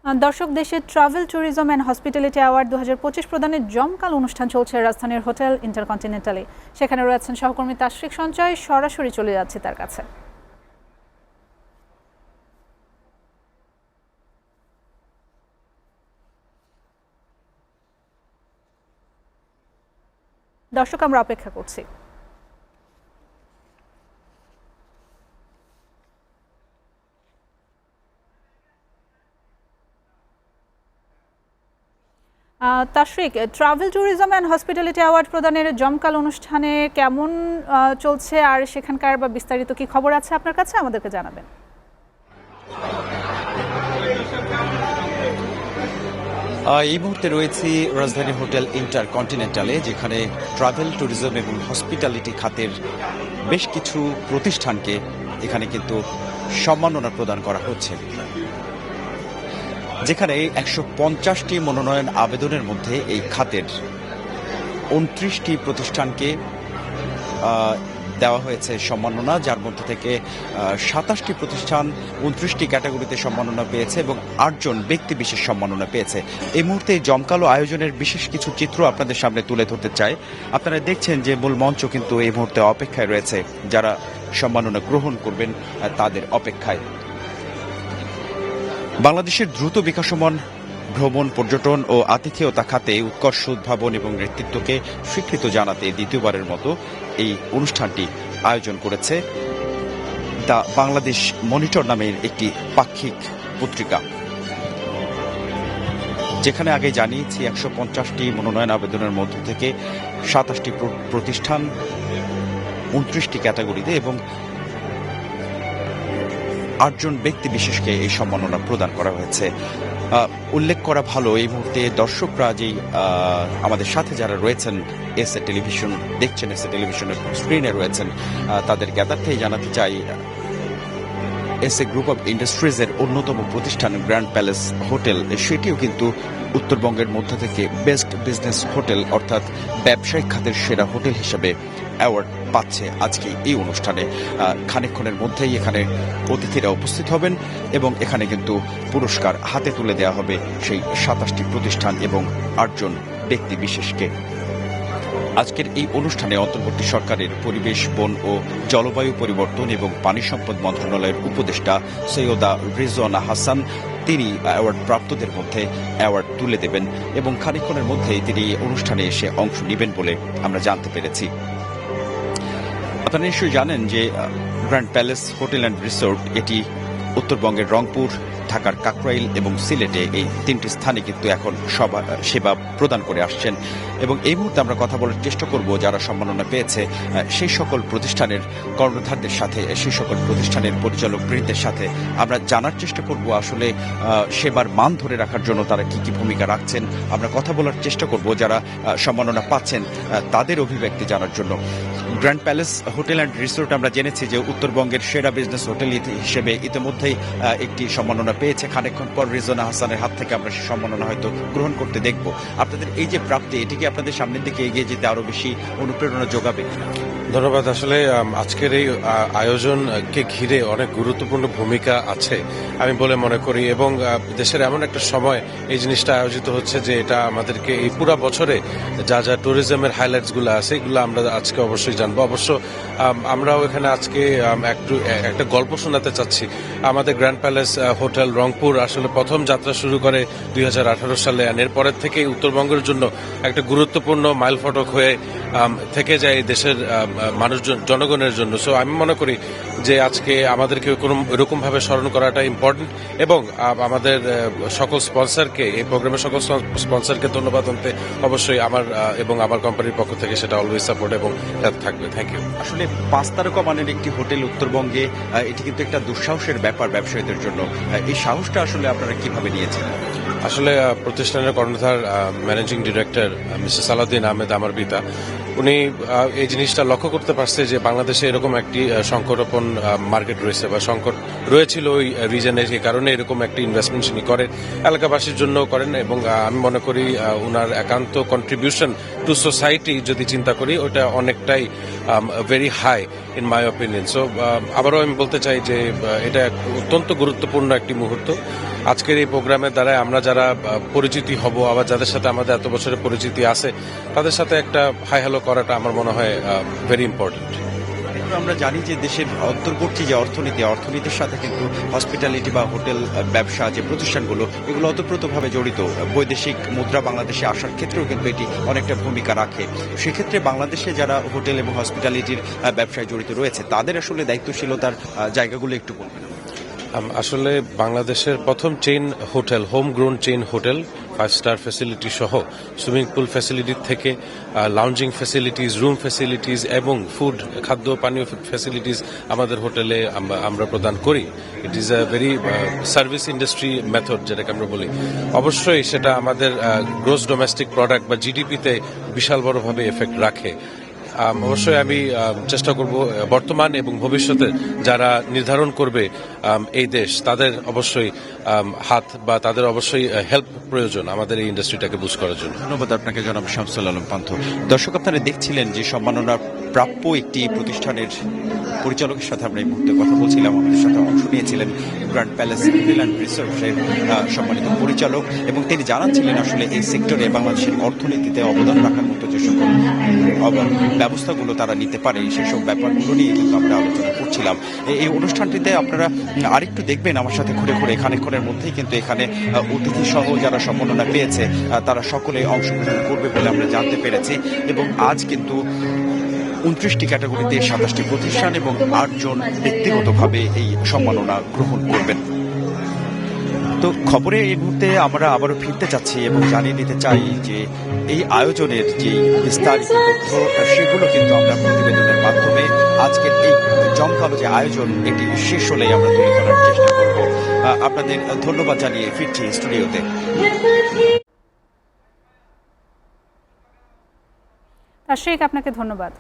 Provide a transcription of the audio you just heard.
দর্শক, দেশে travel tourism and hospitality award 2025 প্রদানের জমকাল অনুষ্ঠান চলছে রাজধানীর হোটেল ইন্টারকন্টিনেন্টালে। সেখানে রয়েছেন সহকর্মী তাশরিক সঞ্চয়। সরাসরি চলে যাচ্ছে তার কাছে। দর্শক, আমরা অপেক্ষা করছি। Tashrik, travel tourism and hospitality award প্রদানের জমকাল অনুষ্ঠানে কেমন চলছে, আর সেখানকার বা বিস্তারিত কি খবর আছে আপনার কাছে, আমাদেরকে জানাবেন। এই মুহূর্তে রয়েছি রাজধানী হোটেল ইন্টারকন্টিনেন্টালে, যেখানে ট্রাভেল ট্যুরিজম এবং হসপিটালিটি খাতের বেশ কিছু প্রতিষ্ঠানকে এখানে কিন্তু সম্মাননা প্রদান করা হচ্ছে, যেখানে 150টি মনোনয়ন আবেদনের মধ্যে এই খাতের 29টি প্রতিষ্ঠানকে দেওয়া হয়েছে সম্মাননা, যার মধ্যে থেকে 27টি প্রতিষ্ঠান 29টি ক্যাটাগরিতে সম্মাননা পেয়েছে এবং 8 জন ব্যক্তি বিশেষ সম্মাননা পেয়েছে। এই মুহূর্তে জমকালো আয়োজনের বিশেষ কিছু চিত্র আপনাদের সামনে তুলে ধরতে চাই। আপনারা দেখছেন যে মূল মঞ্চ কিন্তু এই মুহূর্তে অপেক্ষায় রয়েছে, যারা সম্মাননা গ্রহণ করবেন তাদের অপেক্ষায়। বাংলাদেশের দ্রুত বিকাশমান ভ্রমণ, পর্যটন ও আতিথেয়তা খাতে উৎকর্ষ উদ্ভাবন এবং নেতৃত্বকে স্বীকৃত জানাতে দ্বিতীয়বারের মতো এই অনুষ্ঠানটি আয়োজন করেছে দ্য বাংলাদেশ মনিটর নামের একটি পাক্ষিক পত্রিকা, যেখানে আগে জানিয়েছি 150টি মনোনয়ন আবেদনের মধ্য থেকে 27টি প্রতিষ্ঠান 29টি ক্যাটাগরিতে এবং 8 জন ব্যক্তি বিশেষকে এই সম্মাননা প্রদান করা হয়েছে। উল্লেখ করা ভালো, এই মুহূর্তে দর্শকরা যেই আমাদের সাথে যারা রয়েছেন, এসএ টেলিভিশন দেখছেন, এসএ টেলিভিশনের স্ক্রিনে রয়েছেন, তাদের জ্ঞাতার্থেই জানাতে চাই এসএ গ্রুপ অব ইন্ডাস্ট্রিজের অন্যতম প্রতিষ্ঠান গ্র্যান্ড প্যালেস হোটেল, সেটিও কিন্তু উত্তরবঙ্গের মধ্যে থেকে বেস্ট বিজনেস হোটেল অর্থাৎ ব্যবসায়িক খাতের সেরা হোটেল হিসেবে অ্যাওয়ার্ড পাচ্ছে আজকে এই অনুষ্ঠানে। খানিকক্ষণের মধ্যেই এখানে অতিথিরা উপস্থিত হবেন এবং এখানে কিন্তু পুরস্কার হাতে তুলে দেওয়া হবে সেই 27টি প্রতিষ্ঠান এবং 8 জন ব্যক্তি বিশেষকে। আজকের এই অনুষ্ঠানে অন্তর্বর্তী সরকারের পরিবেশ, বন ও জলবায়ু পরিবর্তন এবং পানি সম্পদ মন্ত্রণালয়ের উপদেষ্টা সৈয়দা রিজওয়ানা হাসান তিনি অ্যাওয়ার্ড প্রাপ্তদের মধ্যে অ্যাওয়ার্ড তুলে দেবেন এবং খানিকক্ষণের মধ্যেই তিনি অনুষ্ঠানে এসে অংশ নেবেন বলে আমরা জানতে পেরেছি। আপনারা নিশ্চয়ই জানেন যে grand palace hotel and resort এটি উত্তরবঙ্গের রংপুর, ঢাকার কাকরাইল এবং সিলেটে এই 3টি স্থানে কিন্তু এখন সেবা প্রদান করে আসছেন এবং এই মুহূর্তে আমরা কথা বলার চেষ্টা করব যারা সম্মাননা পেয়েছে সেই সকল প্রতিষ্ঠানের কর্ণধারদের সাথে, সেই সকল প্রতিষ্ঠানের পরিচালকবৃন্দের সাথে আমরা জানার চেষ্টা করব আসলে সেবার মান ধরে রাখার জন্য তারা কি কি ভূমিকা রাখছেন। আমরা কথা বলার চেষ্টা করব যারা সম্মাননা পাচ্ছেন তাদের অভিব্যক্তি জানার জন্য। Grand palace hotel and resort আমরা জেনেছি যে উত্তরবঙ্গের সেরা বিজনেস হোটেল হিসেবে ইতিমধ্যেই একটি সম্মাননা পেয়েছে। খানিকক্ষণ পর রিজওয়ানা হাসানের হাত থেকে আমরা সেই সম্মাননা হয়তো গ্রহণ করতে দেখব। আপনাদের এই যে প্রাপ্তি, এটিকে আপনাদের সামনের দিকে এগিয়ে যেতে আরো বেশি অনুপ্রেরণা যোগাবে কিনা? ধন্যবাদ। আসলে আজকের এই আয়োজনকে ঘিরে অনেক গুরুত্বপূর্ণ ভূমিকা আছে আমি বলে মনে করি এবং দেশের এমন একটা সময় এই জিনিসটা আয়োজিত হচ্ছে যে এটা আমাদেরকে এই পুরো বছরে যা যা ট্যুরিজমের হাইলাইটসগুলো আছে এগুলো আমরা আজকে অবশ্যই জানবো। অবশ্য আমরাও এখানে আজকে একটা গল্প শোনাতে চাচ্ছি। আমাদের গ্র্যান্ড প্যালেস হোটেল রংপুর আসলে প্রথম যাত্রা শুরু করে 2018 সালে, এরপরের থেকে উত্তরবঙ্গের জন্য একটা গুরুত্বপূর্ণ মাইলফলক হয়ে থেকে যায় দেশের মানুষজন, জনগণের জন্য। সো আমি মনে করি যে আজকে আমাদেরকে কোনো এরকম ভাবে স্মরণ করাটা ইম্পর্টেন্ট এবং আমাদের সকল স্পন্সরকে, এই প্রোগ্রামের সকল স্পন্সরকে ধন্যবাদ জানাতে অবশ্যই আমার এবং আমার কোম্পানির পক্ষ থেকে সেটা অলওয়েজ সাপোর্ট এবং থাকবে। Thank you. আসলে 5 তারকা মানের একটি হোটেল উত্তরবঙ্গে, এটি কিন্তু একটা দুঃসাহসের ব্যাপার ব্যবসায়ীদের জন্য। এই সাহসটা আসলে আপনারা কিভাবে নিয়েছেন? আসলে প্রতিষ্ঠানের কর্ণধার managing director mister Salauddin Ahmed আমার পিতা, উনি এই জিনিসটা লক্ষ্য করতে পারছে যে বাংলাদেশে এরকম একটি সংকটাপন্ন মার্কেট রয়েছে বা সংকট রয়েছিল ওই রিজনে, সেই কারণে এরকম একটি ইনভেস্টমেন্ট তিনি করেন, এলাকাবাসীর জন্য করেন এবং আমি মনে করি ওনার একান্ত কন্ট্রিবিউশন টু সোসাইটি যদি চিন্তা করি ওটা অনেকটাই very high in my opinion. So আবারও আমি বলতে চাই যে এটা অত্যন্ত গুরুত্বপূর্ণ একটি মুহূর্ত। আজকের এই প্রোগ্রামের দ্বারা আমরা যারা পরিচিতি হব, আবার যাদের সাথে আমাদের এত বছরের পরিচিতি আছে, তাদের সাথে একটা হাই হ্যালো করাটা আমার মনে হয় ভেরি ইম্পর্টেন্ট। আমরা জানি যে দেশের অন্তর্বর্তী যে অর্থনীতির সাথে কিন্তু হসপিটালিটি বা হোটেল ব্যবসা যে প্রতিষ্ঠানগুলো, এগুলো ওতপ্রোতভাবে জড়িত। বৈদেশিক মুদ্রা বাংলাদেশে আসার ক্ষেত্রেও কিন্তু এটি অনেকটা ভূমিকা রাখে। সেক্ষেত্রে বাংলাদেশে যারা হোটেল এবং হসপিটালিটির ব্যবসায় জড়িত রয়েছে, তাদের আসলে দায়িত্বশীলতার জায়গাগুলো একটু বলবেন। আসলে বাংলাদেশের প্রথম chain hotel, home grown chain hotel, 5 star facility সহ সুইমিং পুল ফ্যাসিলিটি থেকে লাউঞ্জিং ফ্যাসিলিটিস, রুম ফ্যাসিলিটিস এবং ফুড, খাদ্য পানীয় ফ্যাসিলিটিস আমাদের হোটেলে আমরা প্রদান করি। It is a very service industry method, যেটাকে আমরা বলি। অবশ্যই সেটা আমাদের গ্রোস ডোমেস্টিক প্রোডাক্ট বা জিডিপিতে বিশাল বড়ভাবে এফেক্ট রাখে। অবশ্যই আমি চেষ্টা করব বর্তমান এবং ভবিষ্যতে যারা নির্ধারণ করবে এই দেশ, তাদের অবশ্যই হাত বা তাদের অবশ্যই হেল্প প্রয়োজন আমাদের এই ইন্ডাস্ট্রিটাকে বুস্ট করার জন্য। ধন্যবাদ আপনাকে জনাব শামসুল আলম পান্থ। দর্শক, আপনারা দেখছিলেন যে সম্মাননা প্রাপ্য একটি প্রতিষ্ঠানের পরিচালকের সাথে আমরা এই মুহূর্তে কথা বলছিলাম। আমাদের সাথে অংশ নিয়েছিলেন গ্র্যান্ড প্যালেস হোটেল অ্যান্ড রিসোর্টের সম্মানিত পরিচালক, এবং তিনি জানাচ্ছিলেন আসলে এই সেক্টরে বাংলাদেশের অর্থনীতিতে অবদান রাখার মতো যে সকল ব্যবস্থাগুলো তারা নিতে পারে, সেসব ব্যাপারগুলো নিয়ে কিন্তু আমরা আলোচনা করছিলাম। এই অনুষ্ঠানটিতে আপনারা আরেকটু দেখবেন আমার সাথে ঘুরে ঘুরে, খানিকক্ষণের মধ্যেই কিন্তু এখানে অতিথি সহ যারা সম্মাননা পেয়েছে তারা সকলে অংশগ্রহণ করবে বলে আমরা জানতে পেরেছি। এবং আজ কিন্তু 29টি ক্যাটাগরিতে 27টি প্রতিষ্ঠান এবং 8 জন ব্যক্তিগতভাবে এই সম্মাননা গ্রহণ করবেন। তো খবরে এই মুহূর্তে আমরা আবারও ফিরতে চাচ্ছি এবং জানিয়ে দিতে চাই যে এই আয়োজনের যে বিস্তারিত তথ্য, সেগুলো কিন্তু আমরা প্রতিবেদনের মাধ্যমে আজকের এই জমকালো যে আয়োজন, এটি শেষ হলেই আমরা তুলে ধরার চেষ্টা করব। আপনাদের ধন্যবাদ জানিয়ে ফিরছি স্টুডিওতে। তাশরিক, আপনাকে ধন্যবাদ।